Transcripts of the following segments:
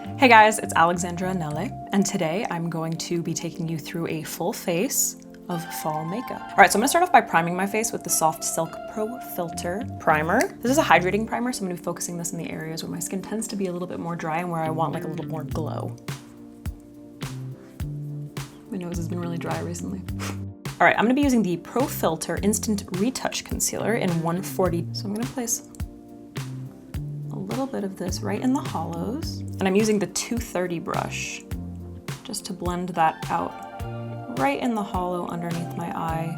Hey guys, it's Alexandra Anele, and today I'm going to be taking you through a full face of fall makeup. All right, so I'm gonna start off by priming my face with the Soft Silk Pro Filter Primer. This is a hydrating primer, so I'm gonna be focusing this in the areas where my skin tends to be a little bit more dry and where I want like a little more glow. My nose has been really dry recently. All right, I'm gonna be using the Pro Filter Instant Retouch Concealer in 140. So I'm gonna place a little bit of this right in the hollows. And I'm using the 230 brush just to blend that out right in the hollow underneath my eye,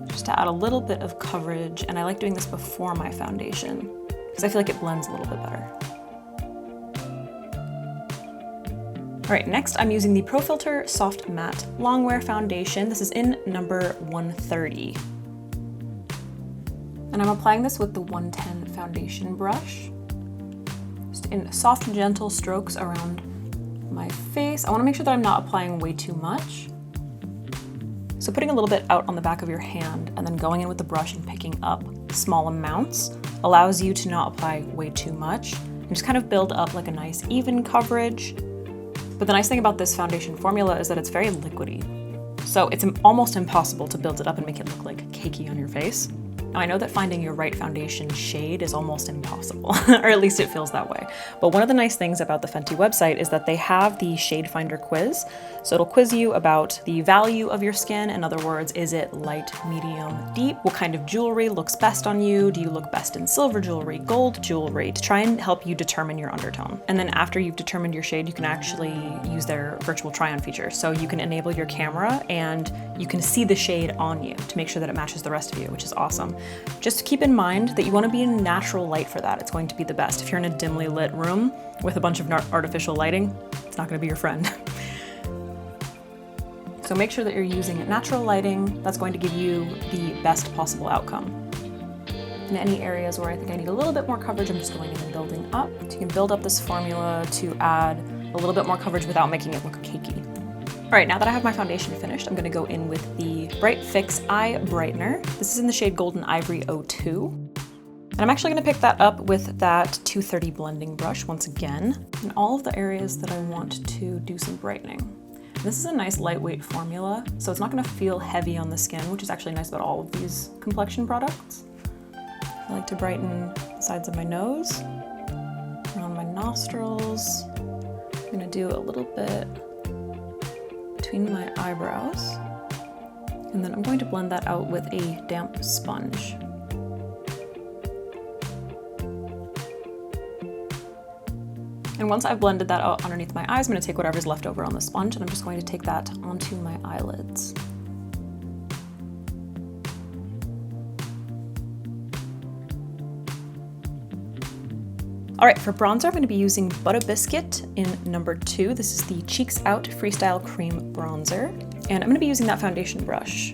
just to add a little bit of coverage. And I like doing this before my foundation because I feel like it blends a little bit better. All right, next I'm using the Pro Filter Soft Matte Longwear Foundation. This is in number 130. And I'm applying this with the 110 foundation brush, just in soft and gentle strokes around my face. I wanna make sure that I'm not applying way too much. So putting a little bit out on the back of your hand and then going in with the brush and picking up small amounts allows you to not apply way too much and just kind of build up like a nice even coverage. But the nice thing about this foundation formula is that it's very liquidy. So it's almost impossible to build it up and make it look like cakey on your face. Now, I know that finding your right foundation shade is almost impossible, or at least it feels that way. But one of the nice things about the Fenty website is that they have the shade finder quiz. So it'll quiz you about the value of your skin. In other words, is it light, medium, deep? What kind of jewelry looks best on you? Do you look best in silver jewelry, gold jewelry, to try and help you determine your undertone? And then after you've determined your shade, you can actually use their virtual try-on feature. So you can enable your camera and you can see the shade on you to make sure that it matches the rest of you, which is awesome. Just keep in mind that you want to be in natural light for that. It's going to be the best. If you're in a dimly lit room with a bunch of artificial lighting, it's not going to be your friend. So make sure that you're using natural lighting. That's going to give you the best possible outcome. In any areas where I think I need a little bit more coverage, I'm just going in and building up. So you can build up this formula to add a little bit more coverage without making it look cakey. All right, now that I have my foundation finished, I'm gonna go in with the Bright Fix Eye Brightener. This is in the shade Golden Ivory 02. And I'm actually gonna pick that up with that 230 blending brush once again, in all of the areas that I want to do some brightening. This is a nice lightweight formula, so it's not gonna feel heavy on the skin, which is actually nice about all of these complexion products. I like to brighten the sides of my nose, around my nostrils. I'm gonna do a little bit between my eyebrows, and then I'm going to blend that out with a damp sponge. And once I've blended that out underneath my eyes, I'm going to take whatever's left over on the sponge and I'm just going to take that onto my eyelids. All right, for bronzer, I'm gonna be using Butter Biscuit in number 2. This is the Cheeks Out Freestyle Cream Bronzer. And I'm gonna be using that foundation brush.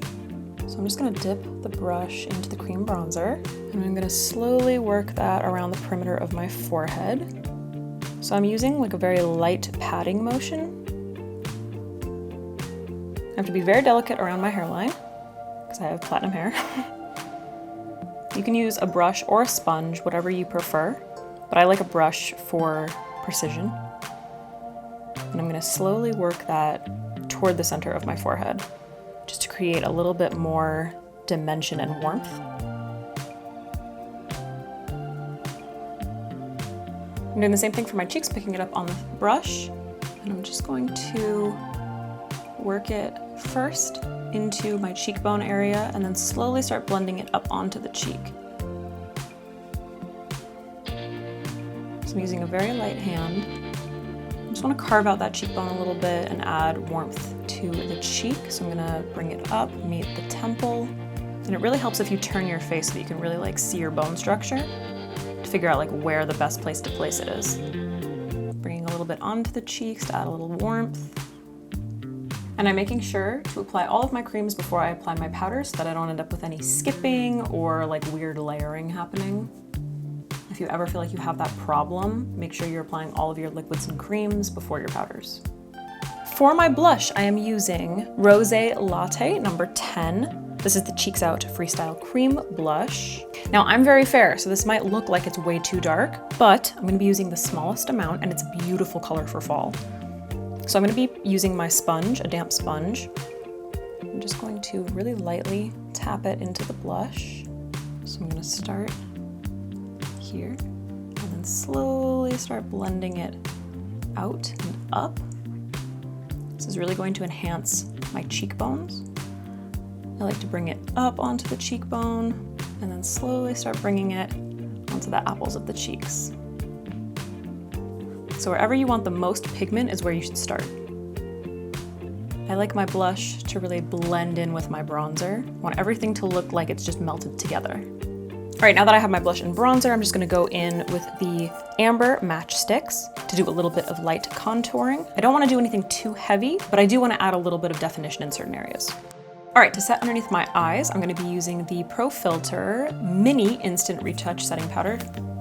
So I'm just gonna dip the brush into the cream bronzer, and I'm gonna slowly work that around the perimeter of my forehead. So I'm using like a very light patting motion. I have to be very delicate around my hairline, because I have platinum hair. You can use a brush or a sponge, whatever you prefer. But I like a brush for precision. And I'm gonna slowly work that toward the center of my forehead, just to create a little bit more dimension and warmth. I'm doing the same thing for my cheeks, picking it up on the brush. And I'm just going to work it first into my cheekbone area and then slowly start blending it up onto the cheek. So I'm using a very light hand. I just want to carve out that cheekbone a little bit and add warmth to the cheek. So I'm gonna bring it up, meet the temple. And it really helps if you turn your face so that you can really like see your bone structure to figure out like where the best place to place it is. Bringing a little bit onto the cheeks to add a little warmth. And I'm making sure to apply all of my creams before I apply my powder so that I don't end up with any skipping or like weird layering happening. If you ever feel like you have that problem, make sure you're applying all of your liquids and creams before your powders. For my blush, I am using Rosé Latte number 10. This is the Cheeks Out Freestyle Cream Blush. Now I'm very fair, so this might look like it's way too dark, but I'm gonna be using the smallest amount and it's a beautiful color for fall. So I'm gonna be using my sponge, a damp sponge. I'm just going to really lightly tap it into the blush. So I'm gonna start here and then slowly start blending it out and up. This is really going to enhance my cheekbones. I like to bring it up onto the cheekbone and then slowly start bringing it onto the apples of the cheeks. So wherever you want the most pigment is where you should start. I like my blush to really blend in with my bronzer. I want everything to look like it's just melted together. All right, now that I have my blush and bronzer, I'm just gonna go in with the Amber Match Sticks to do a little bit of light contouring. I don't wanna do anything too heavy, but I do wanna add a little bit of definition in certain areas. All right, to set underneath my eyes, I'm gonna be using the Pro Filter Mini Instant Retouch Setting Powder,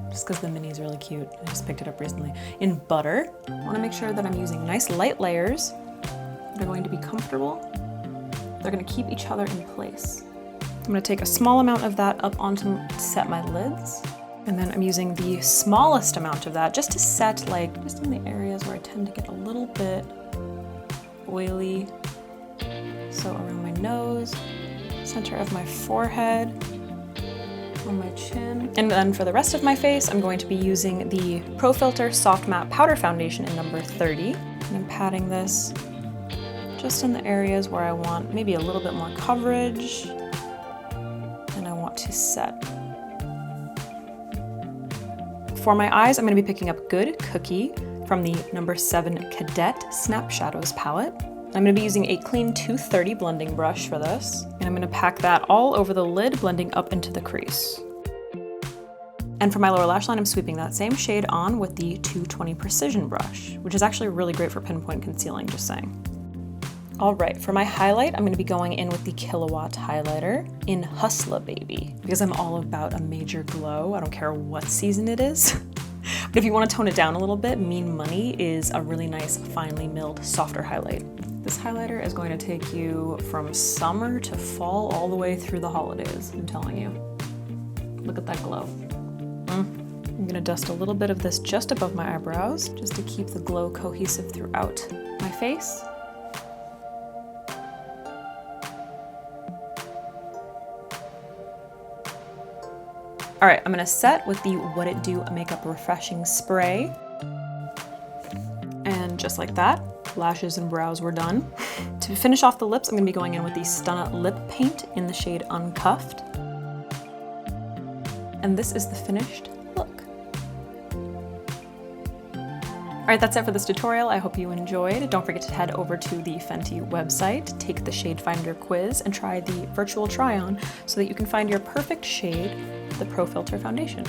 just because the mini is really cute. I just picked it up recently, in Butter. I wanna make sure that I'm using nice light layers that are going to be comfortable. They're gonna keep each other in place. I'm gonna take a small amount of that up onto set my lids. And then I'm using the smallest amount of that just to set just in the areas where I tend to get a little bit oily. So around my nose, center of my forehead, on my chin. And then for the rest of my face, I'm going to be using the Pro Filter Soft Matte Powder Foundation in number 30. And I'm patting this just in the areas where I want maybe a little bit more coverage and I want to set. For my eyes, I'm going to be picking up Good Cookie from the number 7 Cadet Snap Shadows palette. I'm going to be using a clean 230 blending brush for this, and I'm going to pack that all over the lid, blending up into the crease. And for my lower lash line, I'm sweeping that same shade on with the 220 Precision brush, which is actually really great for pinpoint concealing, just saying. All right, for my highlight, I'm going to be going in with the Killawatt highlighter in Hustla Baby, because I'm all about a major glow. I don't care what season it is. But if you want to tone it down a little bit, Mean Money is a really nice, finely milled, softer highlight. This highlighter is going to take you from summer to fall all the way through the holidays, I'm telling you. Look at that glow. I'm gonna dust a little bit of this just above my eyebrows, just to keep the glow cohesive throughout my face. All right, I'm gonna set with the What It Do Makeup Refreshing Spray. And just like that, lashes and brows were done. To finish off the lips, I'm gonna be going in with the Stunna Lip Paint in the shade Uncuffed. And this is the finished look. All right, that's it for this tutorial. I hope you enjoyed. Don't forget to head over to the Fenty website, take the Shade Finder quiz, and try the virtual try-on so that you can find your perfect shade with the Pro Filter foundation.